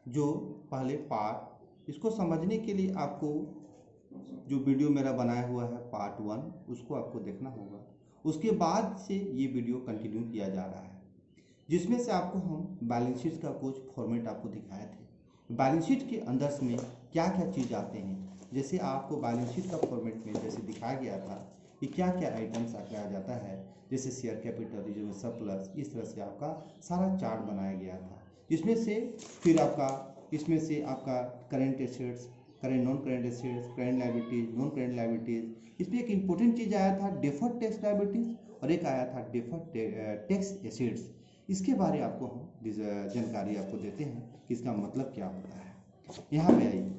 जो पहले पार्ट, इसको समझने के लिए आपको जो वीडियो मेरा बनाया हुआ है पार्ट 1 उसको आपको देखना होगा। उसके बाद से ये वीडियो कंटिन्यू किया जा रहा है, जिसमें से आपको हम बैलेंस शीट का कुछ फॉर्मेट आपको दिखाए थे। बैलेंस शीट के अंदर में क्या क्या चीज़ आते हैं, जैसे आपको बैलेंस शीट का फॉर्मेट में जैसे दिखाया गया था कि क्या क्या आइटम्स आ जाता है, जैसे शेयर कैपिटल, रिजर्व, सरप्लस, इस तरह से आपका सारा चार्ट बनाया गया था। जिसमें से फिर आपका इसमें से आपका current assets, current non current assets, current liabilities, non current liabilities, इसमें एक इंपॉर्टेंट चीज़ आया था डेफर्ड टैक्स लायबिलिटीज और एक आया था डेफर्ड टैक्स एसेट्स। इसके बारे आपको हम जानकारी आपको देते हैं कि इसका मतलब क्या होता है। यहाँ पे आइए,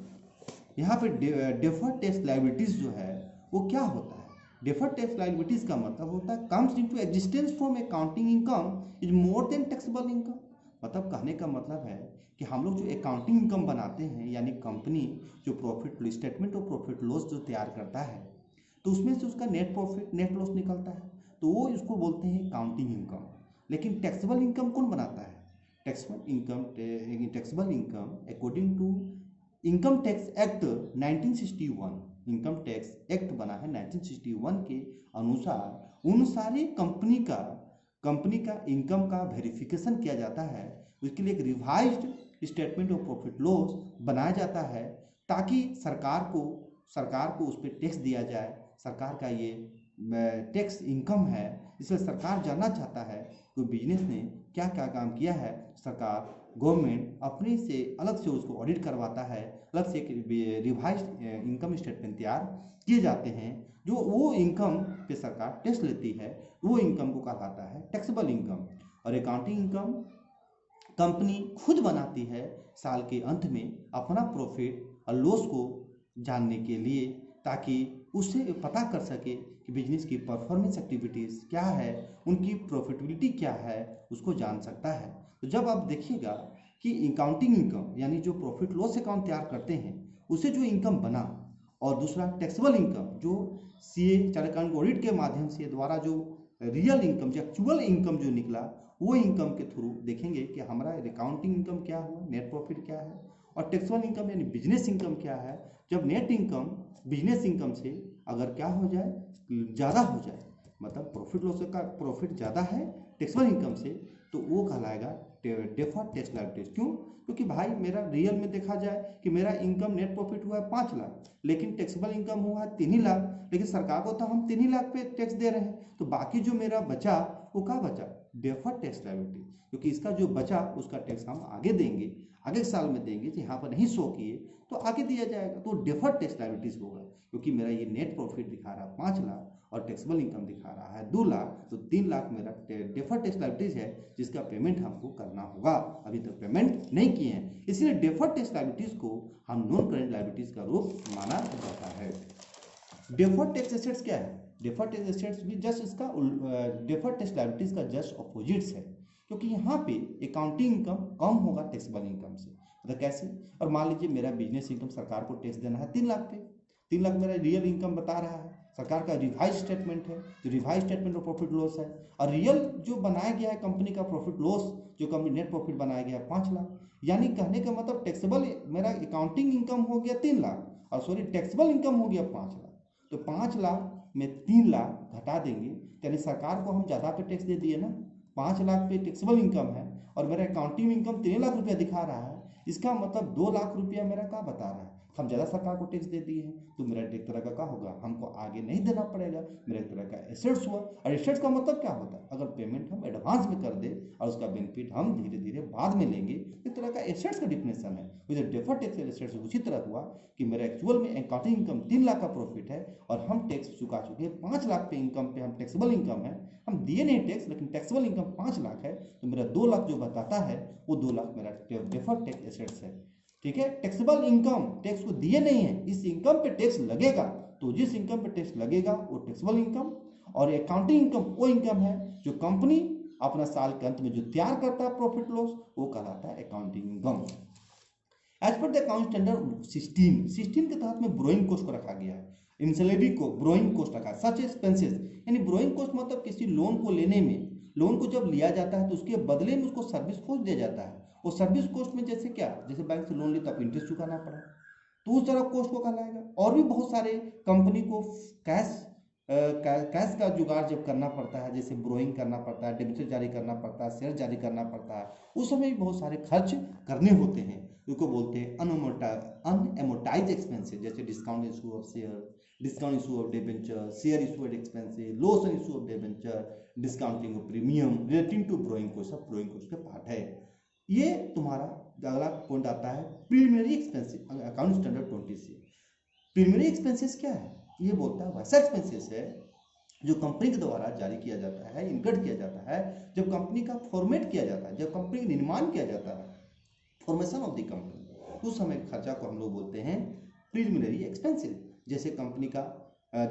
यहाँ पे डेफर्ड टैक्स लायबिलिटीज जो है वो क्या होता है। डेफर्ड टैक्स लायबिलिटीज का मतलब होता है comes into existence from accounting income is more than taxable income. मतलब कहने का मतलब है कि हम लोग जो अकाउंटिंग इनकम बनाते हैं, यानी कंपनी जो प्रॉफिट स्टेटमेंट और प्रॉफिट लॉस जो तैयार करता है, तो उसमें से उसका नेट प्रॉफिट नेट लॉस निकलता है, तो वो इसको बोलते हैं अकाउंटिंग इनकम। लेकिन टैक्सेबल इनकम कौन बनाता है? Taxable income according to income tax act 1961, income tax act बना है 1961 के अनुसार उन सारी कंपनी का इनकम का वेरिफिकेशन किया जाता है। उसके लिए एक revised statement of profit loss बनाया जाता है, ताकि सरकार को उस पर टैक्स दिया जाए। सरकार का ये टैक्स इनकम है, इसलिए सरकार जानना चाहता है कि बिजनेस ने क्या क्या काम किया है। सरकार गवर्नमेंट अपने से अलग से उसको ऑडिट करवाता है, अलग से एक रिवाइज्ड इनकम स्टेटमेंट तैयार किए जाते हैं। जो वो इनकम पे सरकार टैक्स लेती है, वो इनकम को कहलाता है टैक्सेबल इनकम। और अकाउंटिंग इनकम कंपनी खुद बनाती है साल के अंत में अपना प्रॉफिट और लॉस को जानने के लिए, ताकि उससे पता कर सके कि बिजनेस की परफॉर्मेंस एक्टिविटीज़ क्या है, उनकी प्रॉफिटेबिलिटी क्या है, उसको जान सकता है। तो जब आप देखिएगा कि अकाउंटिंग इनकम यानी जो प्रॉफिट लॉस अकाउंट तैयार करते हैं उसे जो इनकम बना, और दूसरा टैक्सेबल इनकम जो सीए चार्टर्ड अकाउंटेंट ऑडिट के माध्यम से द्वारा जो रियल इनकम जो एक्चुअल इनकम जो निकला, वो इनकम के थ्रू देखेंगे कि हमारा अकाउंटिंग इनकम क्या हुआ, नेट प्रॉफिट क्या है, और टैक्सेबल इनकम यानी बिजनेस इनकम क्या है। जब नेट इनकम बिजनेस इनकम से अगर क्या हो जाए, ज़्यादा हो जाए, मतलब प्रॉफिट लॉस का प्रॉफिट ज़्यादा है टैक्सेबल इनकम से, तो वो कहलाएगा डेफर्ड टैक्स लायबिलिटीज। क्यों? क्योंकि भाई मेरा रियल में देखा जाए कि मेरा इनकम नेट प्रॉफिट हुआ है 5 लाख, लेकिन टैक्सेबल इनकम हुआ है 3 ही लाख, लेकिन सरकार को तो हम 3 ही लाख पे टैक्स दे रहे हैं, तो बाकी जो मेरा बचा वो क्या बचा? Deferred tax liability. क्योंकि इसका जो बचा उसका टैक्स हम आगे देंगे, आगे साल में देंगे, जो यहाँ पर नहीं शो किए तो आगे दिया जाएगा, तो डेफर्ड टैक्स लायबिलिटीज होगा। क्योंकि मेरा ये नेट प्रॉफिट दिखा रहा है 5 लाख और टैक्सेबल इनकम दिखा रहा है 2 लाख, तो 3 लाख मेरा डेफर्ड टैक्स लायबिलिटीज है, जिसका पेमेंट हमको करना होगा। अभी तक पेमेंट नहीं किए हैं, इसलिए डेफर्ड टैक्स लायबिलिटीज को हम नॉन करेंट लायबिलिटीज का रूप माना जाता है। डेफर्ड टैक्स एसेट्स क्या है? डेफर्ड टैक्स एसेट्स भी जस्ट इसका डेफर्ड टैक्स लायबिलिटीज का जस्ट अपोजिट्स है, क्योंकि यहाँ पे अकाउंटिंग इनकम कम होगा टैक्सेबल इनकम से। मतलब कैसे? और मान लीजिए मेरा बिजनेस इनकम सरकार को टैक्स देना है 3 लाख पे, 3 लाख मेरा रियल इनकम बता रहा है, सरकार का रिवाइज स्टेटमेंट है, जो revise statement of profit loss है, और रियल जो बनाया गया है कंपनी का प्रॉफिट लॉस, जो कंपनी नेट प्रॉफिट बनाया गया है 5 लाख। यानी कहने का मतलब टैक्सेबल मेरा अकाउंटिंग इनकम हो गया 3 लाख, और सॉरी टैक्सेबल इनकम हो गया 5 लाख। तो 5 लाख में 3 लाख घटा देंगे, यानी सरकार को हम ज़्यादा पे टैक्स दे दिए ना। 5 लाख पे टैक्सेबल इनकम है और मेरा अकाउंटिंग इनकम 3 लाख रुपया दिखा रहा है, इसका मतलब 2 लाख रुपया मेरा क्या बता रहा है, हम ज़्यादा सरकार को टैक्स दे दिए हैं। तो मेरा एक तरह का क्या होगा, हमको आगे नहीं देना पड़ेगा, मेरा एक तरह का एसेट्स हुआ। और एसेट्स का मतलब क्या होता है? अगर पेमेंट हम एडवांस में कर दे और उसका बेनिफिट हम धीरे धीरे बाद में लेंगे, एक तरह का एसेट्स का डिफिनेशन है। विद डेफर्ड टैक्स एसेट्स उसी तरह हुआ कि मेरा एक्चुअल में अकाउंटिंग इनकम 3 लाख का प्रॉफिट है और हम टैक्स चुका चुके हैं 5 लाख पे इनकम पे, हम टैक्सेबल इनकम है, हम दिए नहीं टैक्स, लेकिन टैक्सेबल इनकम 5 लाख है, तो मेरा 2 लाख जो बताता है वो 2 लाख मेरा डेफर्ड टैक्स एसेट्स है। ठीक है, टैक्सेबल इनकम टैक्स को दिए नहीं है, इस इनकम पे टैक्स लगेगा, तो जिस इनकम पे टैक्स लगेगा वो टैक्सेबल इनकम। और अकाउंटिंग इनकम वो इनकम है जो कंपनी अपना साल के अंत में जो तैयार करता है प्रॉफिट लॉस, वो कहलाता है अकाउंटिंग इनकम। एज पर द अकाउंट स्टैंडर्ड 16 के तहत में ब्रोइंग कॉस्ट को रखा गया है, इंसलेबी को ब्रोइंग कॉस्ट रखा है, सच एक्सपेंसेस। यानी ब्रोइंग कॉस्ट मतलब किसी लोन को लेने में, लोन को जब लिया जाता है तो उसके बदले में उसको सर्विस कॉस्ट दिया जाता है, और सर्विस कॉस्ट में जैसे क्या, जैसे बैंक से लोन ली तो आप इंटरेस्ट चुकाना पड़ा, तो उस तरह कॉस्ट को कहलाएगा। और भी बहुत सारे कंपनी को कैश का जुगाड़ जब करना पड़ता है, जैसे ब्रोइंग करना पड़ता है, डिबेंचर जारी करना पड़ता है, शेयर जारी करना पड़ता है, उस समय भी बहुत सारे खर्च करने होते हैं, उसको बोलते हैं अनएमोटाइज एक्सपेंसेस, जैसे discount issue of share, discount issue of debenture, share issued expenses, loss and issue of debenture, discounting of premium relating to borrowing को, सब ब्रोइंग को उसके पार्ट है। ये तुम्हारा अगला पॉइंट आता है प्रीलिमिनरी एक्सपेंसेस, अकाउंट स्टैंडर्ड 20 से। प्रीलिमिनरी एक्सपेंसेस क्या है, ये बोलता है वैसा एक्सपेंसेस है जो कंपनी के द्वारा जारी किया जाता है, इनकर्ड किया जाता है, जब कंपनी का फॉर्मेट किया जाता है, जब कंपनी का निर्माण किया जाता है, फॉर्मेशन ऑफ द कंपनी, उस समय खर्चा को हम लोग बोलते हैं प्रीलिमिनरी एक्सपेंसेस। जैसे कंपनी का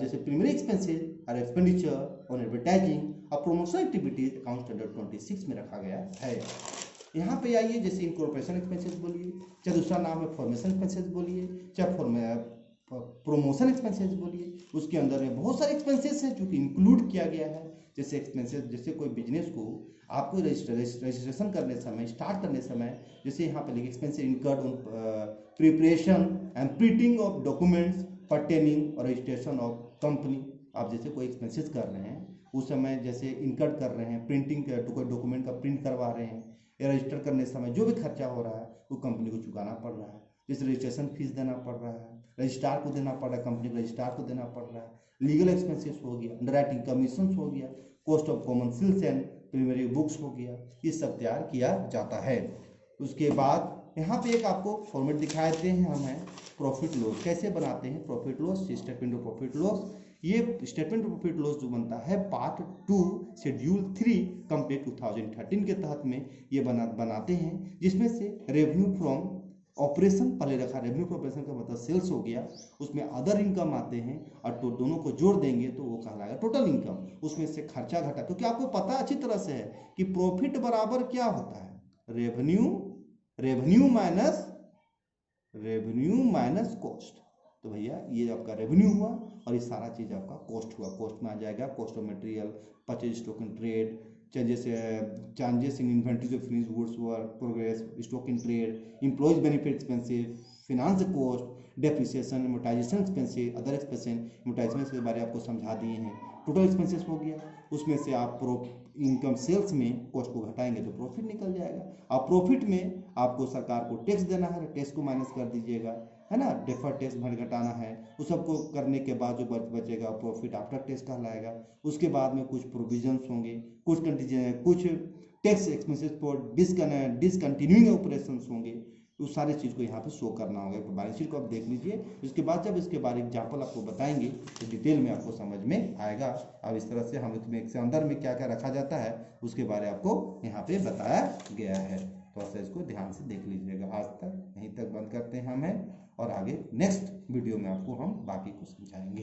जैसे प्रीलिमिनरी एक्सपेंसेस और एक्सपेंडिचर ऑन एडवर्टाइजिंग और प्रमोशनल एक्टिविटीज अकाउंट स्टैंडर्ड 26 में रखा गया है। यहाँ पे आइए, जैसे इनकॉर्पोरेशन एक्सपेंसेस बोलिए, चाहे दूसरा नाम है फॉर्मेशन एक्सपेंसेस बोलिए, चाहे प्रमोशन एक्सपेंसेस बोलिए, उसके अंदर में बहुत सारे एक्सपेंसेस हैं जो कि इंक्लूड किया गया है। जैसे एक्सपेंसेस, जैसे कोई बिजनेस को आपको रजिस्ट्रेशन करने समय, स्टार्ट करने समय, जैसे यहाँ पे लिखे expenses incurred on preparation and printing of documents pertaining और रजिस्ट्रेशन ऑफ कंपनी। आप जैसे कोई एक्सपेंसेस कर रहे हैं उस समय, जैसे इनकर्ड कर रहे हैं, प्रिंटिंग डॉक्यूमेंट का प्रिंट करवा रहे हैं, या रजिस्टर करने समय जो भी खर्चा हो रहा है वो कंपनी को चुकाना पड़ रहा है। जैसे रजिस्ट्रेशन फीस देना पड़ रहा है, रजिस्ट्रार को देना पड़ रहा है, कंपनी को रजिस्ट्रार को देना पड़ रहा है, लीगल एक्सपेंसेस हो गया, अंडरराइटिंग कमीशन हो गया, cost of common sales and preliminary books हो गया, ये सब तैयार किया जाता है। उसके बाद यहाँ पे एक आपको फॉर्मेट दिखा देते हैं, हमें प्रॉफिट लॉस कैसे बनाते हैं। Profit loss, statement of profit loss, ये स्टेटमेंट ऑफ प्रॉफिट लॉस जो बनता है पार्ट 2 शेड्यूल 3 कंप्लीट 2013 के तहत में ये बनाते हैं, जिसमें से रेवेन्यू फ्रॉम ऑपरेशन पहले रखा, रेवेन्यू फ्रॉम ऑपरेशन का मतलब सेल्स हो गया, उसमें अदर इनकम आते हैं और तो दोनों को जोड़ देंगे तो वो कहलाएगा टोटल इनकम। उसमें से खर्चा घटा, क्योंकि आपको पता अच्छी तरह से है कि प्रॉफिट बराबर क्या होता है, रेवेन्यू माइनस कॉस्ट। तो भैया ये आपका रेवेन्यू हुआ और ये सारा चीज आपका कॉस्ट हुआ। कॉस्ट में आ जाएगा cost of material, purchase, stock in trade, changes in inventory of finished goods work progress, stock in trade, employees benefit expenses, finance cost, depreciation, amortization expenses, other expenses, amortization के बारे में आपको समझा दिए हैं। टोटल एक्सपेंसेस हो गया, उसमें से आप इनकम सेल्स में कॉस्ट को घटाएंगे तो प्रॉफिट निकल जाएगा। अब प्रॉफिट में आपको सरकार को टैक्स देना है, टैक्स को माइनस कर दीजिएगा, है ना, डेफर टैक्स भर घटाना है, उस सबको करने के बाद जो बचेगा प्रॉफिट आफ्टर टैक्स कहलाएगा। उसके बाद में कुछ प्रोविजंस होंगे, कुछ tax expenses for discontinuing operations होंगे, उस सारे चीज़ को यहाँ पे शो करना होगा। तो बैलेंस शीट को आप देख लीजिए, उसके बाद जब इसके बारे में एग्जाम्पल आपको बताएंगे तो डिटेल में आपको समझ में आएगा। अब इस तरह से हम इसके अंदर में क्या क्या रखा जाता है उसके बारे में आपको यहाँ पे बताया गया है, थोड़ा सा इसको ध्यान से देख लीजिएगा। आज तक यहीं तक बंद करते हैं हमें, और आगे नेक्स्ट वीडियो में आपको हम बाकी को समझाएंगे।